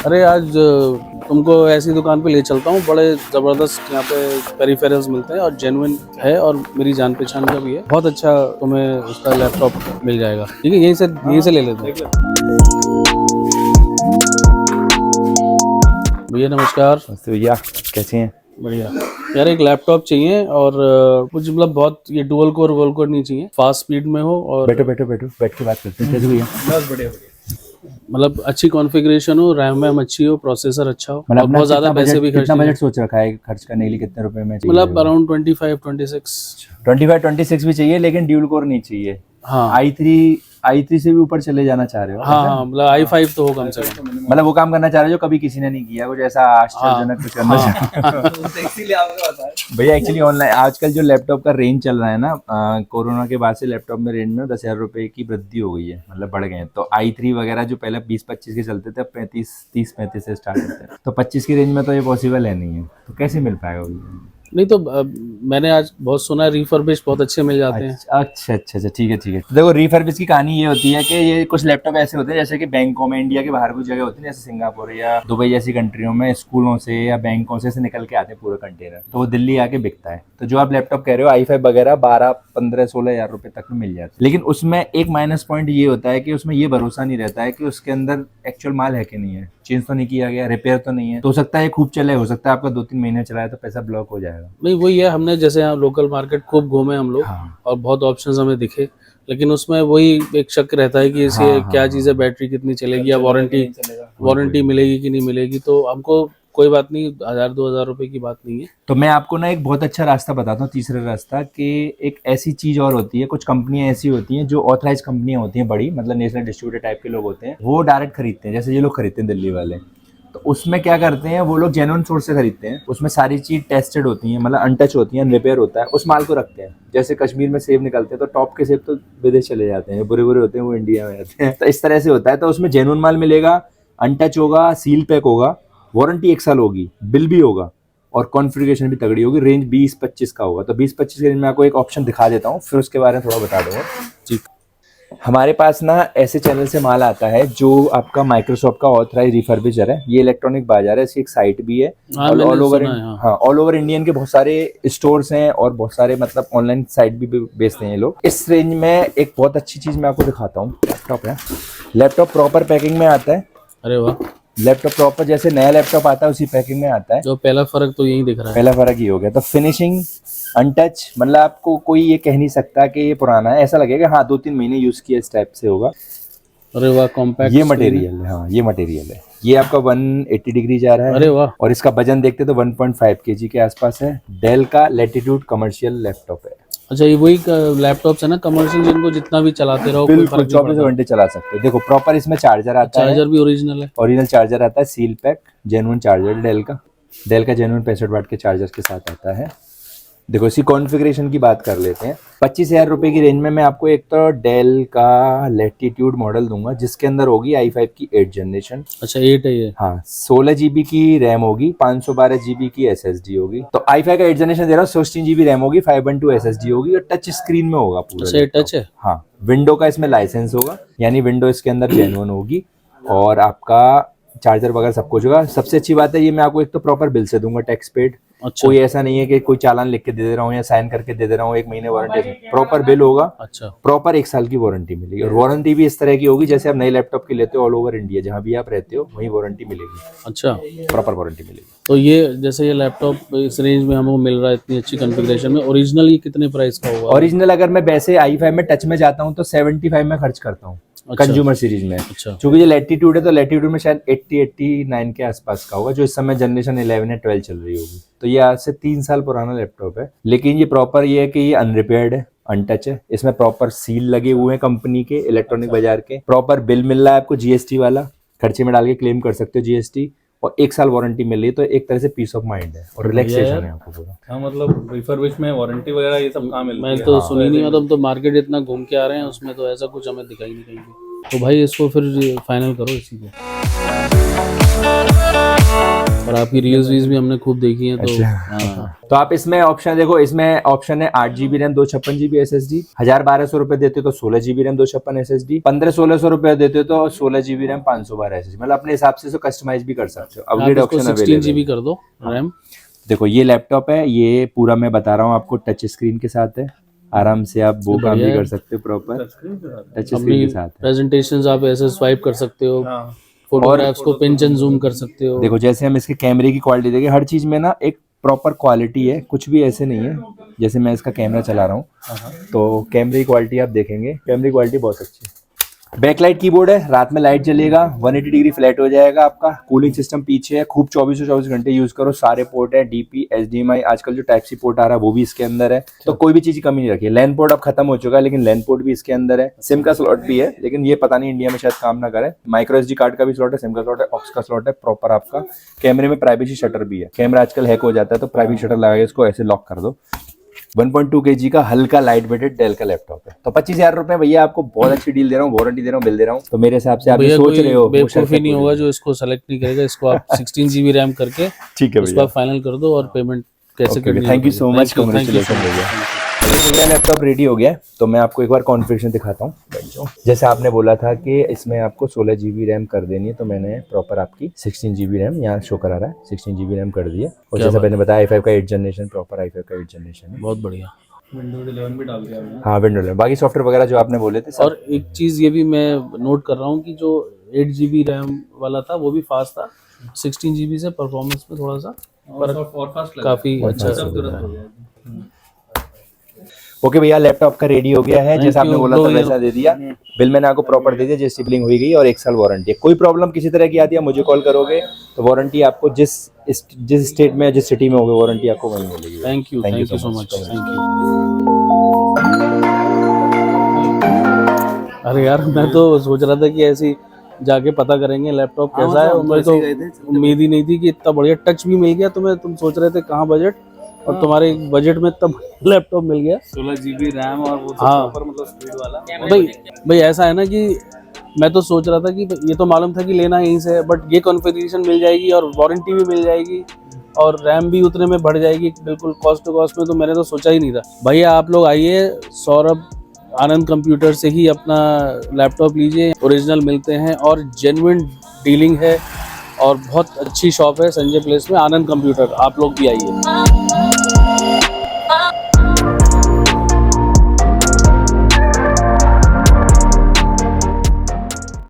अरे आज तुमको ऐसी दुकान पे ले चलता हूँ, बड़े ज़बरदस्त यहाँ पे पेरिफेरल्स मिलते हैं और जेन्युइन है और मेरी जान पहचान का भी है। बहुत अच्छा तुम्हें उसका लैपटॉप मिल जाएगा। ठीक है, यहीं से ले लेते हैं। भैया नमस्कार। भैया कैसे हैं? बढ़िया यार, एक लैपटॉप चाहिए और कुछ मतलब बहुत ये डुअल कोर नहीं चाहिए, फास्ट स्पीड में हो और बैठो बैठ के बात करते हैं। कैसे भैया? बस बढ़िया मतलब अच्छी कॉन्फ़िगरेशन हो, रैम अच्छी हो, प्रोसेसर अच्छा हो, मतलब और बहुत ज्यादा पैसे भी खर्च कितना नहीं। बजट सोच रखा है खर्च करने के लिए? कितने रुपए में चाहिए? मतलब अराउंड 25-26। 25-26 भी चाहिए, लेकिन ड्यूल कोर नहीं चाहिए। हाँ i3 से भी ऊपर चले जाना चाह रहे हो? हाँ, मतलब i5 तो हो कम से कम। मतलब वो काम करना चाह रहे हो जो कभी किसी ने नहीं किया, कुछ ऐसा आश्चर्यजनक कुछ करना चाह रहे हो? भैया एक्चुअली ऑनलाइन आजकल जो लैपटॉप का रेंज चल रहा है ना, कोरोना के बाद से लैपटॉप में रेंज में 10,000 रुपए की वृद्धि हो गई है, मतलब बढ़ गए हैं। तो i3 वगैरह जो पहले 20-25 के चलते थे, अब 30-35 से स्टार्ट होते हैं। तो 25 की रेंज में तो ये पॉसिबल है नहीं है, तो कैसे मिल पाएगा भैया? नहीं तो मैंने आज बहुत सुना है रिफर्बिश बहुत अच्छे मिल जाते हैं। अच्छा, ठीक है। तो देखो, रिफर्बिश की कहानी ये होती है कि ये कुछ लैपटॉप ऐसे होते हैं जैसे कि बैंकों में, इंडिया के बाहर कुछ जगह होती है जैसे सिंगापुर या दुबई जैसी कंट्रियों में, स्कूलों से या बैंकों से निकल के आते हैं पूरे कंटेनर, तो वो दिल्ली आके बिकता है। तो जो आप लैपटॉप कह रहे हो i5 वगैरह 12-15-16 हज़ार रुपए तक में मिल जाता है। लेकिन उसमें एक माइनस पॉइंट ये होता है कि उसमें ये भरोसा नहीं रहता है कि उसके अंदर एक्चुअल माल है कि नहीं है, चेंज तो नहीं किया गया, रिपेयर तो नहीं है। तो हो सकता है खूब चले, हो सकता है आपका 2-3 महीने चलाया तो पैसा ब्लॉक हो जाएगा। नहीं वही है, हमने जैसे यहाँ लोकल मार्केट खूब घूमे हम लोग। हाँ। और बहुत ऑप्शंस हमें दिखे, लेकिन उसमें वही एक शक रहता है कि इसे क्या चीज़ है, बैटरी कितनी चलेगी या वारंटी मिलेगी कि नहीं मिलेगी। तो हमको कोई बात नहीं, 1,000-2,000 रुपए की बात नहीं है। तो मैं आपको ना एक बहुत अच्छा रास्ता बताता हूँ, तीसरा रास्ता, कि एक ऐसी चीज और होती है, कुछ कंपनियां ऐसी होती हैं जो ऑथराइज कंपनियां होती हैं बड़ी, मतलब नेशनल डिस्ट्रीब्यूटर टाइप के लोग होते हैं, वो डायरेक्ट खरीदते हैं, जैसे ये लोग खरीदते हैं दिल्ली वाले। तो उसमें क्या करते हैं वो लोग, जेन्युइन सोर्स से खरीदते हैं, उसमें सारी चीज टेस्टेड होती है, मतलब अनटच होती है, रिपेयर होता है, उस माल को रखते हैं। जैसे कश्मीर में सेब निकलते हैं तो टॉप के सेब तो विदेश चले जाते हैं, बुरे होते हैं वो इंडिया में आते हैं। तो इस तरह से होता है। तो उसमें जेन्युइन माल मिलेगा, अनटच होगा, सील पैक होगा, वारंटी 1 साल होगी, बिल भी होगा और कॉन्फ़िगरेशन भी तगड़ी होगी। रेंज 20-25 का होगा। तो 20-25 के रेंज में आपको एक ऑप्शन दिखा देता हूँ, फिर उसके बारे में थोड़ा बता दूंगा। जी, हमारे पास ना ऐसे चैनल से माल आता है जो आपका माइक्रोसॉफ्ट का ऑथराइज रिफर्बिशर है। ये इलेक्ट्रॉनिक बाजार है, इसकी एक साइट भी है। ऑल ओवर इंडियन के बहुत सारे स्टोर्स हैं और बहुत सारे मतलब ऑनलाइन साइट भी बेचते हैं ये लोग। इस रेंज में एक बहुत अच्छी चीज मैं आपको दिखाता हूँ। लैपटॉप है, लैपटॉप प्रॉपर पैकिंग में आता है। अरे वाह, लैपटॉप प्रॉपर जैसे नया लैपटॉप आता है उसी पैकिंग में आता है। तो पहला फर्क तो यही दिख रहा है। पहला फर्क ये हो गया। तो फिनिशिंग अनटच, मतलब आपको कोई ये कह नहीं सकता कि ये पुराना है, ऐसा लगेगा हाँ 2-3 महीने यूज किया इस टाइप से होगा। अरे वाह, कॉम्पैक्ट ये मटेरियल है। हाँ, ये मटेरियल है। ये आपका 180 डिग्री जा रहा है। अरे वाह। और इसका वजन देखते तो 1.5 kg के आसपास है। डेल का लैटिट्यूड कमर्शियल लैपटॉप है। अच्छा, ये वही लैपटॉप्स है ना कमर्शियल, जिनको जितना भी चलाते रहो कोई फर्क नहीं 24 घंटे चला सकते हो। देखो प्रॉपर इसमें चार्जर आता है, चार्जर भी ओरिजिनल है। ओरिजिनल चार्जर आता है, seal pack, genuine charger Dell का जेन्युइन 65 वाट के चार्जर के साथ आता है। देखो इसी कॉन्फ़िगरेशन की बात कर लेते हैं। 25,000 रुपए की रेंज में मैं आपको एक तो डेल का लैटिट्यूड मॉडल दूंगा जिसके अंदर होगी i5 की 8 जनरेशन। अच्छा 8 है ये? हाँ, 16 GB की रैम होगी, 512 GB की SSD होगी। तो i5 का 8 जनरेशन दे रहा हूँ, 16 GB रैम होगी, 512 SSD होगी और टच स्क्रीन में होगा पूरा। अच्छा, ये टच है? हाँ, विंडो का इसमें लाइसेंस होगा, यानी विंडो इसके अंदर जेन्युइन होगी और आपका चार्जर वगैरह सब कुछ होगा। सबसे अच्छी बात है ये, मैं आपको एक तो प्रॉपर बिल से दूंगा, टैक्स पेड। अच्छा। कोई ऐसा नहीं है कि कोई चालान लिख के दे रहा हूँ या साइन करके दे रहा हूँ, 1 महीने वारंटी, प्रॉपर बिल होगा। अच्छा, प्रॉपर 1 साल की वारंटी मिलेगी और वारंटी भी इस तरह की होगी जैसे आप नए लैपटॉप की लेते हो, ऑल ओवर इंडिया जहाँ भी आप रहते हो वहीं वारंटी मिलेगी। अच्छा, प्रॉपर वारंटी मिलेगी। तो ये जैसे ये लैपटॉप इस रेंज में हमको मिल रहा है इतनी अच्छी कॉन्फ़िगरेशन में, ओरिजिनल ये कितने प्राइस का होगा? ओरिजिनल अगर मैं वैसे i5 में टच में जाता हूँ तो 75 में खर्च करता हूँ। अच्छा। कंज्यूमर सीरीज में। अच्छा। क्योंकि ये लैटिट्यूड है तो लैटिट्यूड में शायद 80-89 के आसपास का होगा, जो इस समय जनरेशन 11 या 12 चल रही होगी। तो ये आज से 3 साल पुराना लैपटॉप है, लेकिन ये प्रॉपर ये है कि ये अनरिपेयर्ड है, अनटच है। इसमें प्रॉपर सील लगे हुए हैं कंपनी के, इलेक्ट्रॉनिक बाजार के। प्रॉपर बिल मिल रहा है आपको GST वाला, खर्चे में डाल के क्लेम कर सकते हो GST, और 1 साल वारंटी मिल रही है। तो एक तरह से पीस ऑफ माइंड है और रिलैक्सेशन है आपको पूरा। हाँ, मतलब रिफर्बिश में वारंटी वगैरह ये सब कहाँ मिलती है? मैं तो सुनी नहीं, मतलब तो मार्केट इतना घूम के आ रहे हैं, उसमें तो ऐसा कुछ हमें दिखाई नहीं कहीं। तो भाई इसको फिर फाइनल करो इसी को। और आपकी रील्स वील्स भी हमने खूब देखी हैं, तो अच्छा। हाँ। तो आप इसमें ऑप्शन देखो, इसमें ऑप्शन है 8 GB रैम 256 GB SSD, 1200 रुपए देते हो तो 16 GB रैम 256 SSD, 1500-1600 रुपए देते हो तो 16 GB रैम 512 SSD। मतलब अपने हिसाब से कस्टमाइज भी कर सकते हो। आप अपग्रेड इसको ऑप्शन 16 अवेलेबल GB कर दो रैम। देखो ये लैपटॉप है, ये पूरा मैं बता रहा हूँ आपको टच स्क्रीन के साथ है, आराम से आप वो काम बढ़िया भी है। कर सकते हो प्रॉपर टच स्क्रीन अपनी के साथ है। प्रेजेंटेशंस आप ऐसे स्वाइप कर सकते हो, फोटोग्राफ्स को पिंच एंड जूम कर सकते हो। देखो जैसे हम इसके कैमरे की क्वालिटी देखें, हर चीज में ना एक प्रॉपर क्वालिटी है, कुछ भी ऐसे नहीं है। जैसे मैं इसका कैमरा चला रहा हूँ तो कैमरे की क्वालिटी आप देखेंगे, कैमरे की क्वालिटी बहुत अच्छी है। बैकलाइट कीबोर्ड है, रात में लाइट जलेगा, 180 डिग्री फ्लैट हो जाएगा आपका। कूलिंग सिस्टम पीछे है, खूब 24 घंटे यूज करो। सारे पोर्ट है, डीपी, HDMI, आजकल जो टाइप सी पोर्ट आ रहा है वो भी इसके अंदर है, तो कोई भी चीज की कमी नहीं रखी है। लैन पोर्ट अब खत्म हो चुका है, लेकिन लैन पोर्ट भी इसके अंदर है। सिम का स्लॉट भी है, लेकिन ये पता नहीं इंडिया में शायद काम ना करे। माइक्रो SD कार्ड का भी स्लॉट है, सिम का स्लॉट है, ऑक्स का स्लॉट है प्रॉपर आपका। कैमरे में प्राइवेसी शटर भी है, कैमरा आजकल हैक हो जाता है तो प्राइवेसी शटर लगा के इसको ऐसे लॉक कर दो। 1.2 kg का हल्का लाइट वेटेड डेल का लैपटॉप है, तो 25,000 रुपए भैया आपको बहुत अच्छी डील दे रहा हूँ, वारंटी दे रहा हूँ, बिल दे रहा हूँ। तो मेरे हिसाब से आप भैया सोच रहे हो बेवकूफ ही नहीं होगा जो इसको सेलेक्ट नहीं करेगा। इसको आप 16 GB रैम करके ठीक है इसको भैया, आप फाइनल कर दो और पेमेंट कैसे करनी है थैंक यू बताइए। So much, Thank you, thank you so congratulation much. भैया। तो भैया लैपटॉप रेडी हो गया है, तो मैं आपको एक बार कॉन्फ़िगरेशन दिखाता हूँ। बैठ जाओ। जैसे आपने बोला था कि इसमें आपको 16 GB रैम कर देनी है, तो मैंने प्रॉपर आपकी 16 GB रैम यहाँ शो करा रहा है, 16 GB रैम कर दी है। और क्या जैसा बात मैंने बताया i5 का 8 जनरेशन, प्रॉपर i5 का 8 जनरेशन है। बहुत बढ़िया। विंडोज 11 भी डाल दिया हमने। हाँ विंडोज में बाकी सॉफ्टवेयर वगैरह जो आपने बोले थे सब। और एक चीज ये भी मैं नोट कर रहा हूँ कि जो 8 GB रैम वाला था वो भी फास्ट था, 16 GB से परफॉर्मेंस में थोड़ा सा और फास्ट लगा। काफी अच्छा सब सुविधा तुरंत हो है। गया। ओके भैया, लैपटॉप का रेडी हो गया है, जैसा you, आपने बोला था bro, वैसा दे दिया। बिल मैंने आपको प्रॉपर दे दिया, जिस शिपलिंग हुई गई और 1 साल वारंटी है। कोई प्रॉब्लम किसी तरह की आती है मुझे कॉल करोगे तो वारंटी आपको जिस स्टेट में जिस सिटी में होगी वारंटी आपको वहीं मिलेगी। Thank you so much, thank you. अरे यार मैं तो सोच रहा था कि ऐसी जाके पता करेंगे लैपटॉप कैसा है, मुझे तो उम्मीद ही नहीं थी कि इतना बढ़िया टच भी मिल गया तुम्हें। तुम सोच रहे थे कहाँ बजट, और तुम्हारे बजट में तब लैपटॉप मिल गया। 16 GB रैम और वो हाँ। प्रॉपर मतलब स्पीड वाला। भाई ऐसा है ना कि मैं तो सोच रहा था कि ये तो मालूम था कि लेना यहीं से है, बट ये कॉन्फ़िगरेशन मिल जाएगी और वारंटी भी मिल जाएगी और रैम भी उतने में बढ़ जाएगी बिल्कुल कॉस्ट टू कॉस्ट में, तो मैंने तो सोचा ही नहीं था। भैया आप लोग आइए, सौरभ आनंद कंप्यूटर से ही अपना लैपटॉप लीजिए, ओरिजिनल मिलते हैं और जेन्युइन डीलिंग है और बहुत अच्छी शॉप है संजय प्लेस में, आनंद कंप्यूटर। आप लोग भी आइए।